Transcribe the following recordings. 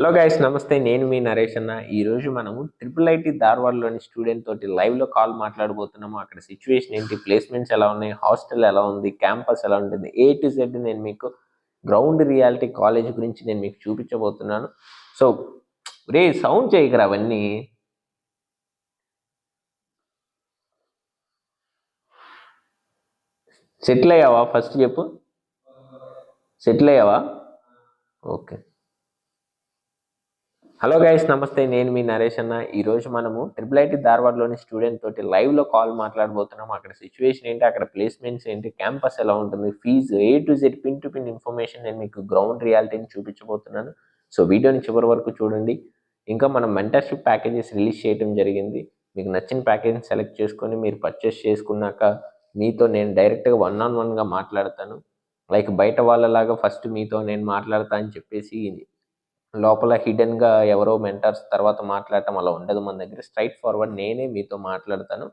Hello guys, నమస్తే. నేను మీ నరేష్ అన్న. ఈరోజు మనము ట్రిపుల్ ఐటీ ధార్వాడ్లోని స్టూడెంట్ తోటి లైవ్లో కాల్ మాట్లాడబోతున్నాము. అక్కడ సిచ్యువేషన్ ఏంటి, ప్లేస్మెంట్స్ ఎలా ఉన్నాయి, హాస్టల్ ఎలా ఉంది, క్యాంపస్ ఎలా ఉంటుంది, A to Z నేను మీకు గ్రౌండ్ రియాలిటీ కాలేజ్ గురించి నేను మీకు చూపించబోతున్నాను. సో రే సౌండ్ చేయకరా అవన్నీ. సెటిల్ అయ్యావా? ఫస్ట్ చెప్పు, సెటిల్ అయ్యావా? ఓకే. హలో గైస్, నమస్తే. నేను మీ నరేష్ అన్న. ఈరోజు మనము ట్రిపుల్ ఐటీ ధార్వాడ్లోని స్టూడెంట్ తోటి లైవ్లో కాల్ మాట్లాడబోతున్నాము. అక్కడ సిచ్యువేషన్ ఏంటి, అక్కడ ప్లేస్మెంట్స్ ఏంటి, క్యాంపస్ ఎలా ఉంటుంది, fee A to Z pin to pin information నేను మీకు గ్రౌండ్ రియాలిటీని చూపించబోతున్నాను. సో వీడియోని చివరి వరకు చూడండి. ఇంకా మనం మెంటర్షిప్ ప్యాకేజెస్ రిలీజ్ చేయడం జరిగింది. మీకు నచ్చిన ప్యాకేజ్ని సెలెక్ట్ చేసుకొని మీరు పర్చేస్ చేసుకున్నాక మీతో నేను డైరెక్ట్గా 1-on-1గా మాట్లాడతాను. లైక్ బయట వాళ్ళలాగా ఫస్ట్ మీతో నేను మాట్లాడతా అని చెప్పేసి లోపల హిడెన్గా ఎవరో మెంటర్స్ తర్వాత మాట్లాడటం అలా ఉండదు. మన దగ్గర స్ట్రైట్ ఫార్వర్డ్ నేనే మీతో మాట్లాడతాను.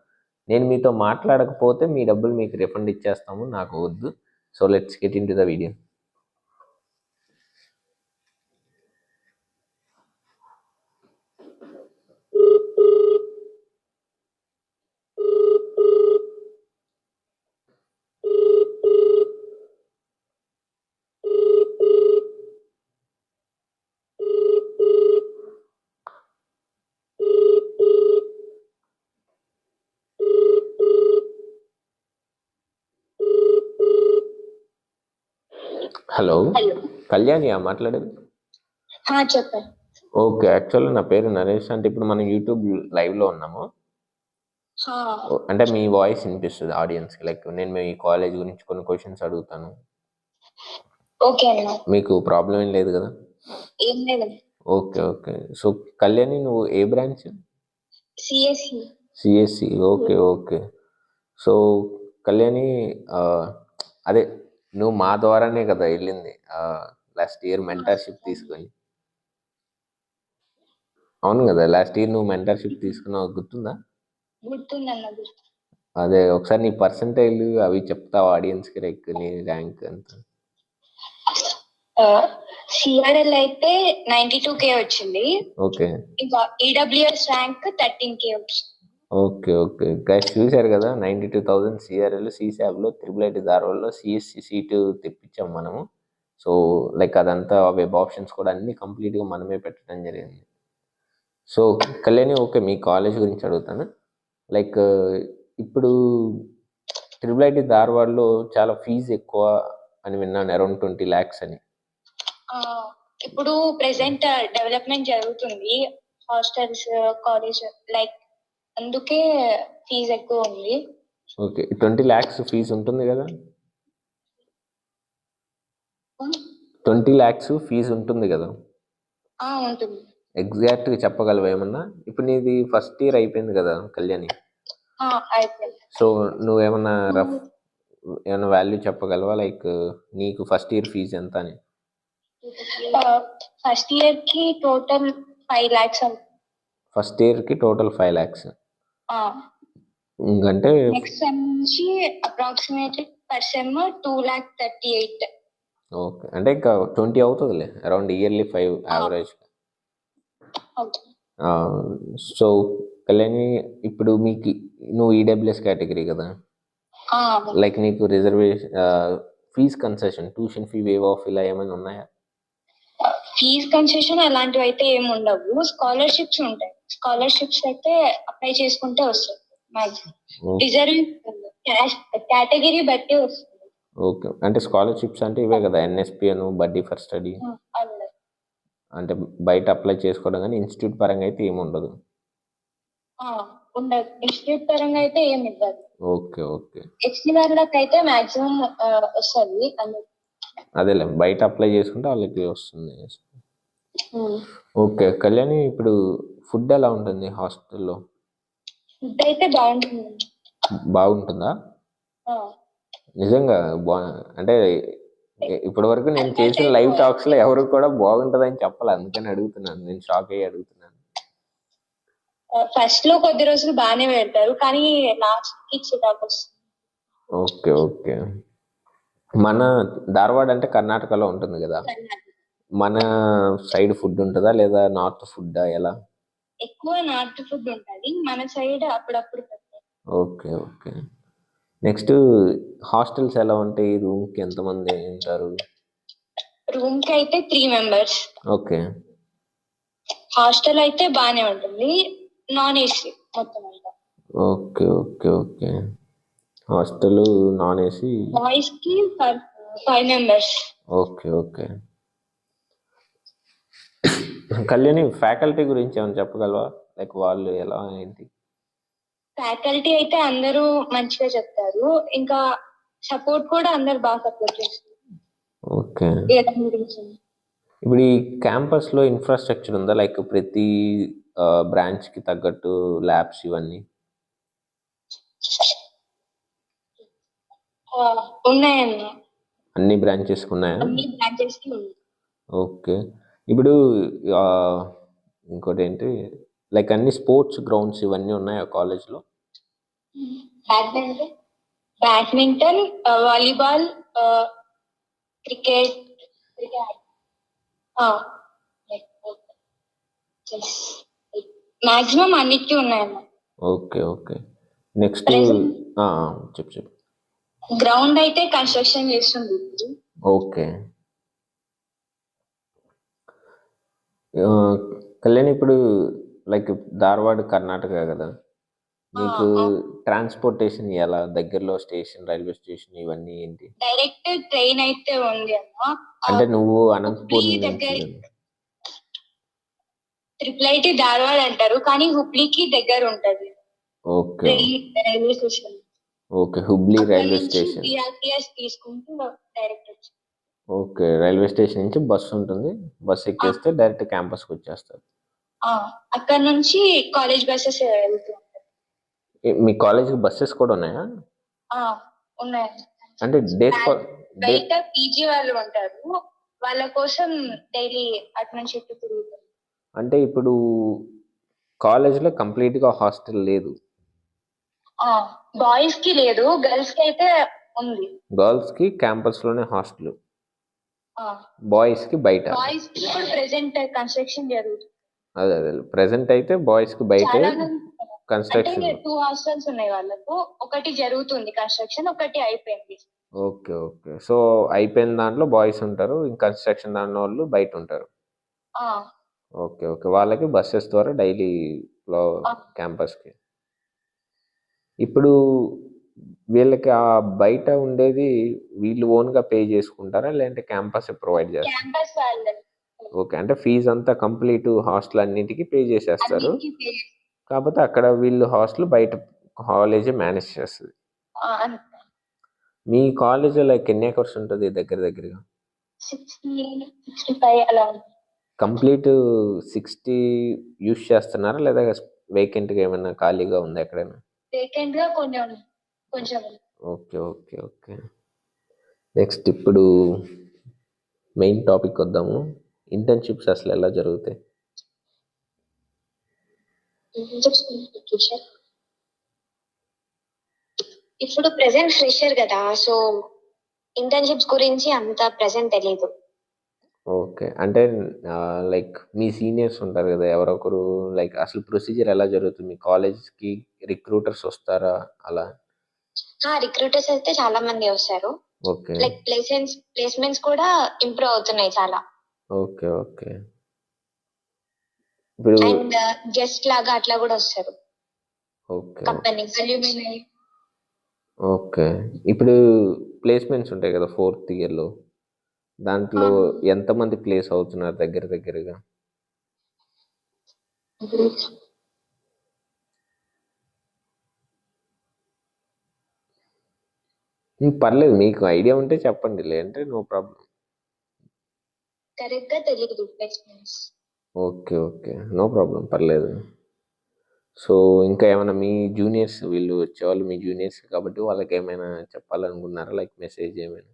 నేను మీతో మాట్లాడకపోతే మీ డబ్బులు మీకు రిఫండ్ ఇచ్చేస్తాము, నాకు వద్దు. So let's get in to the video. Hello, Kalyani మాట్లాడేది? చెప్పండి. ఓకే, యాక్చువల్లీ నా పేరు నరేష్. అంటే ఇప్పుడు మనం యూట్యూబ్ లైవ్లో ఉన్నాము. అంటే మీ వాయిస్ వినిపిస్తుంది ఆడియన్స్కి. లైక్ నేను మీ కాలేజ్ గురించి కొన్ని క్వశ్చన్స్ అడుగుతాను. ఓకే అన్న. మీకు ప్రాబ్లం ఏం లేదు కదా? ఏం లేదు. Okay okay. సో కళ్యాణి, నువ్వు ఏ branch? CSC. Okay okay. So Kalyani, అదే నువ్వు మా ద్వారానే కదా వెళ్ళింది లాస్ట్ ఇయర్ మెంటర్షిప్ తీసుకొని? అవును కదా, లాస్ట్ ఇయర్ నువ్వు మెంటర్షిప్ తీసుకున్నావు, గుర్తుందా? గుర్తుందన్న. అదే ఒకసారి నీ పర్సంటైల్ అవి చెప్తావు ఆడియన్స్కి, లైక్ నీ ర్యాంక్ ఎంత? సిఆర్ఎల్ అయితే 92K వచ్చింది. ఓకే. ఇంకా ఈడబ్ల్యూఎస్ ర్యాంక్ 13K వచ్చింది. Okay okay. గైస్ చూశారు కదా, 92,000 సిఆర్ఎల్. సిశాబ్లో ట్రిపుల్ ఐటీ ధార్వాడ్లో సిఎస్సి సీటు తెప్పించాం మనము. సో లైక్ అదంతా వెబ్ ఆప్షన్స్ కూడా అన్నీ కంప్లీట్గా మనమే పెట్టడం జరిగింది. సో కళ్యాణి, ఓకే, మీ కాలేజ్ గురించి అడుగుతాను. లైక్ ఇప్పుడు ట్రిపుల్ ఐటీ ధార్వాడ్లో చాలా ఫీజు ఎక్కువ అని విన్నాను, అరౌండ్ 20 lakhs అని. ఇప్పుడు ప్రెసెంట్ డెవలప్మెంట్ జరుగుతుంది హాస్టల్స్, కాలేజ్, లైక్ అందుకే ఫీజు ఎక్కువ ఉంది. ఓకే, 20 lakhs ఫీజు ఉంటుంది కదా? 20 lakhs ఫీజు ఉంటుంది కదా? ఉంటుంది. ఎగ్జాక్ట్గా చెప్పగలవా ఏమన్నా? ఇప్పుడు నీది ఫస్ట్ ఇయర్ అయిపోయింది కదా కళ్యాణి? అయిపోయింది. సో నువ్వేమన్నా ఏమన్నా వాల్యూ చెప్పగలవా, లైక్ నీకు ఫస్ట్ ఇయర్ ఫీజు ఎంత అని? ఫస్ట్ ఇయర్ కి టోటల్ 5 lakhs. ఫస్ట్ ఇయర్ కి టోటల్ 5 lakhs. ఇంకంటే నెక్స్ట్ సెమ్ నుంచి అప్రాక్సిమేట్లీ పర్ సెమ్ 2,38,000. ఓకే, అంటే ఇంకా 20 అవుతుందిలే, around yearly 5 average. So Kalyani, ఇప్పుడు మీకు నువ్వు ఈడబ్ల్యూఎస్ కేటగిరీ కదా? లైక్ నీకు reservation, fee concession, tuition fee waive off ఇలా ఏమైనా ఉన్నాయా? ఫీజ్ కన్సెషన్ అలాంటివి అయితే ఏమి ఉండవు. స్కాలర్షిప్స్ ఉంటాయి. స్కాలర్షిప్స్ అయితే అప్లై చేసుకుంటే వస్తుంది. రిజర్వ్ కేటగిరీ బట్టి వస్తుంది. ఓకే, అంటే స్కాలర్షిప్స్ అంటే ఇవే కదా, ఎన్ఎస్పి అను, బడ్డీ ఫర్ స్టడీ. అంటే బయట అప్లై చేసుకోవడం, కానీ ఇన్స్టిట్యూట్ పరంగా అయితే ఏమి ఉండదు. ఉండదు, ఇన్స్టిట్యూట్ పరంగా అయితే ఏమి ఉండదు. Okay okay. ఎక్స్టీఆర్లకు అయితే మాక్సిమం వస్తుంది. అదేలే, బయట అప్లై చేసుకుంటే వాళ్ళకి వస్తుంది. ఓకే కళ్యాణి, ఇప్పుడు ఫుడ్ ఎలా ఉంటుంది హాస్టల్లో? ఫుడ్ అయితే బాగుంటుందా? నిజంగా అంటే ఇప్పటి వరకు నేను చేసిన లైవ్ టాక్స్ లో ఎవరు కూడా బాగుంటుందని చెప్పాలి, అందుకని అడుగుతున్నాను. నేను షాక్ అయ్యి అడుగుతున్నాను. ఫస్ట్ లో కొద్ది రోజులు బాగానే పెడతారు, కానీ లాస్ట్ కి చిరాకు వస్తుంది. Okay okay. మన ధార్వాడ్ అంటే కర్ణాటకలో ఉంటుంది కదా? మన సైడ్ ఫుడ్ ఉంటుందా లేదా నార్త్ ఫుడ్ ఎలా? ఎక్కువ నార్త్ ఫుడ్ ఉంటది, మన సైడ్ అప్పుడప్పుడు పెడతారు. Okay okay. నెక్స్ట్ హాస్టల్స్ ఎలా ఉంటాయి? రూమ్కి ఎంతమంది ఉంటారు? రూమ్ కి అయితే 3 members. ఓకే హాస్టల్ అయితే బానే ఉంటుంది, నాన్ ఏసీ మొత్తం అంతా. Okay okay okay. Hostel non AC. Boys కి 5 members. Okay okay. Kalyani, faculty గురించి ఏమైనా చెప్పగలవా? లైక్ వాళ్ళు ఎలా ఏంటి? ఫ్యాకల్టీ అయితే అందరూ మంచిగా చెప్తారు, ఇంకా సపోర్ట్ కూడా అందరు బాగా సపోర్ట్ చేస్తారు. ఓకే. ఏదైనా గురించి. ఇప్పుడు ఈ క్యాంపస్లో ఇన్ఫ్రాస్ట్రక్చర్ ఉందా? లైక్ ప్రతి బ్రాంచ్కి తగ్గట్టు ల్యాబ్స్ ఇవన్నీ ఉన్నాయన్న, అన్ని బ్రాంచెస్ ఉన్నాయా? అన్ని బ్రాంచెస్ కి ఉంది. ఓకే. ఇప్పుడు ఆ, ఇంకోటి ఏంటి, లైక్ అన్ని స్పోర్ట్స్ గ్రౌండ్స్ ఇవన్నీ ఉన్నాయా కాలేజ్లో? బ్యాడ్మింటన్, వాలీబాల్, క్రికెట్, మాక్సిమం అన్నిటికీ ఉన్నాయన్న. Okay okay. నెక్స్ట్ చెప్పు చెప్పు. గ్రౌండ్ అయితే కన్స్ట్రక్షన్ చేస్తుంది ఇప్పుడు. ఓకే. కళ్యాణ్, ఇప్పుడు లైక్ ధార్వాడ్ కర్ణాటక కదా, మీకు ట్రాన్స్పోర్టేషన్ ఎలా? దగ్గరలో స్టేషన్, రైల్వే స్టేషన్ ఇవన్నీ ఏంటి? డైరెక్ట్ ట్రైన్ అయితే ఉంది అన్న. అంటే నువ్వు అనంతపూర్ హుబ్లీ నుంచి దగ్గర ట్రిపుల్ ధార్వాడ్ అంటారు, కానీ హుబ్లీకి దగ్గర ఉంటది. Okay railway station. Okay, Hubli railway station. BRTS తీసుకుంటూ డైరెక్ట్ వచ్చి. ఓకే, రైల్వే స్టేషన్ నుంచి బస్సు ఉంటుంది, బస్సు ఎక్కేస్తే డైరెక్ట్ క్యాంపస్కి వచ్చేస్తారు. అక్కడ నుంచి కాలేజ్ బస్సెస్ వెళ్తాయి. మీ కాలేజ్కి బస్సెస్ కూడా ఉన్నాయా? ఉన్నాయి. అంటే డేస్ బయట పీజీ వాళ్ళు ఉంటారు, వాళ్ళ కోసం డైలీ అటు నుంచి ఇటు తిరుగుతారు. అంటే ఇప్పుడు కాలేజ్లో కంప్లీట్గా హాస్టల్ లేదు? బాయ్స్ కి లేదు, గర్ల్స్ కి అయితే ఉంది. గర్ల్స్ కి క్యాంపస్ లోనే హాస్టల్, బాయ్స్ కి బయట. బాయ్స్ కి ఇప్పుడు ప్రెసెంట్ కన్స్ట్రక్షన్ జరుగుతుంది. అదే అదే, ప్రెసెంట్ అయితే బాయ్స్ కి బయట కన్స్ట్రక్షన్. 2 హాస్టల్స్ ఉన్నాయి వాళ్ళకు, ఒకటి జరుగుతుంది కన్స్ట్రక్షన్, ఒకటి అయిపోయింది. Okay okay. సో అయిపోయిన దాంట్లో బాయ్స్ ఉంటారు, ఇంకా కన్స్ట్రక్షన్ దాంట్లో వాళ్ళు బయట ఉంటారు. Okay okay. వాళ్ళకి బస్సెస్ ద్వారా డైలీ క్యాంపస్కి. ఇప్పుడు వీళ్ళకి ఆ బయట ఉండేది వీళ్ళు ఓన్గా పే చేసుకుంటారా, లేదంటే క్యాంపస్ ప్రొవైడ్ చేస్తారు? క్యాంపస్ వాళ్ళకి. ఓకే, అంటే ఫీజు అంతా కంప్లీట్ హాస్టల్ అన్నిటికీ పే చేసేస్తారు, కాకపోతే అక్కడ వీళ్ళు హాస్టల్ బయట కాలేజీ మేనేజ్ చేస్తుంది. మీ కాలేజ్ లైక్ ఎన్ని ఎకర్స్ ఉంటుంది దగ్గర దగ్గరగా? 65 అలా. కంప్లీట్ 60 యూస్ చేస్తున్నారా, లేదా వేకెంట్గా ఏమైనా ఖాళీగా ఉందా ఎక్కడైనా? వేకెంట్ గా కొంచెం. Okay okay okay. నెక్స్ట్ ఇప్పుడు మెయిన్ టాపిక్ వద్దాము. ఇంటర్న్షిప్స్ అసలు ఎలా జరుగుతాయి? ఇప్పుడు ప్రెసెంట్ ఫ్రెషర్ కదా, సో ఇంటర్న్షిప్స్ గురించి అంత ప్రెసెంట్ తెలియదు. ఓకే, అంటే లైక్ మీ సీనియర్స్ ఉంటారు కదా ఎవరొకరు, లైక్ అసలు ప్రొసీజర్ ఎలా జరుగుతుంది? మీ కాలేజ్కి రిక్రూటర్స్ వస్తారా అలా? రిక్రూటర్స్ అయితే చాలా మంది వస్తారు. ఓకే. లైక్ ప్లేస్మెంట్స్ కూడా ఇంప్రూవ్ అవుతున్నాయి చాలా. Okay okay. ఇప్పుడు అండ్ గెస్ట్ లాగా అట్లా కూడా వస్తారు. Okay company okay. ఇప్పుడు ప్లేస్మెంట్స్ ఉంటాయి కదా 4th ఇయర్లో, దాంట్లో ఎంతమంది ప్లేస్ అవుతున్నారు దగ్గర దగ్గరగా? పర్లేదు, మీకు ఐడియా ఉంటే చెప్పండి, లేదంటే నో ప్రాబ్లం. కరెక్ట్ గా తెలియదు placements. Okay okay, no problem, పర్లేదు. సో ఇంకా ఏమైనా మీ జూనియర్స్, వీళ్ళు వచ్చేవాళ్ళు మీ జూనియర్స్ కాబట్టి వాళ్ళకి ఏమైనా చెప్పాలనుకున్నారా, లైక్ మెసేజ్ ఏమైనా?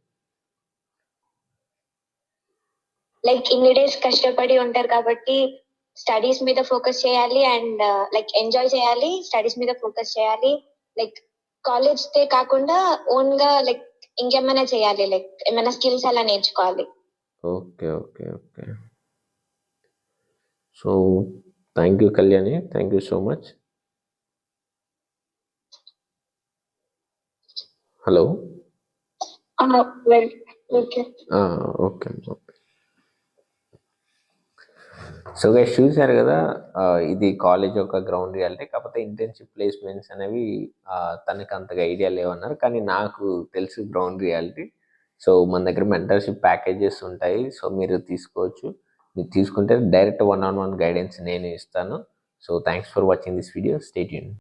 లైక్ ఇన్ని డేస్ కష్టపడి ఉంటారు కాబట్టి స్టడీస్ మీద ఫోకస్ చేయాలి, అండ్ లైక్ ఎంజాయ్ చేయాలి, స్టడీస్ మీద ఫోకస్ చేయాలి. లైక్ కాలేజ్ తే కాకుండా ఓన్ గా లైక్ ఇంకేమైనా చేయాలి, లైక్ ఏమైనా స్కిల్స్ అలా నేర్చుకోవాలి. Okay. Okay. Okay. So, thank you Kalyani. Thank you so much. Hello. Well okay. Okay. Okay. So guys చూసారు కదా, ఇది కాలేజ్ యొక్క గ్రౌండ్ రియాలిటీ. కాకపోతే ఇంటర్న్షిప్ ప్లేస్మెంట్స్ అనేవి తనకి అంతగా ఐడియా లేవన్నారు, కానీ నాకు తెలుసు గ్రౌండ్ రియాలిటీ. సో మన దగ్గర మెంటర్షిప్ ప్యాకేజెస్ ఉంటాయి, సో మీరు తీసుకోవచ్చు. మీరు తీసుకుంటే డైరెక్ట్ 1-on-1 గైడెన్స్ నేను ఇస్తాను. So thanks for watching this video. Stay tuned.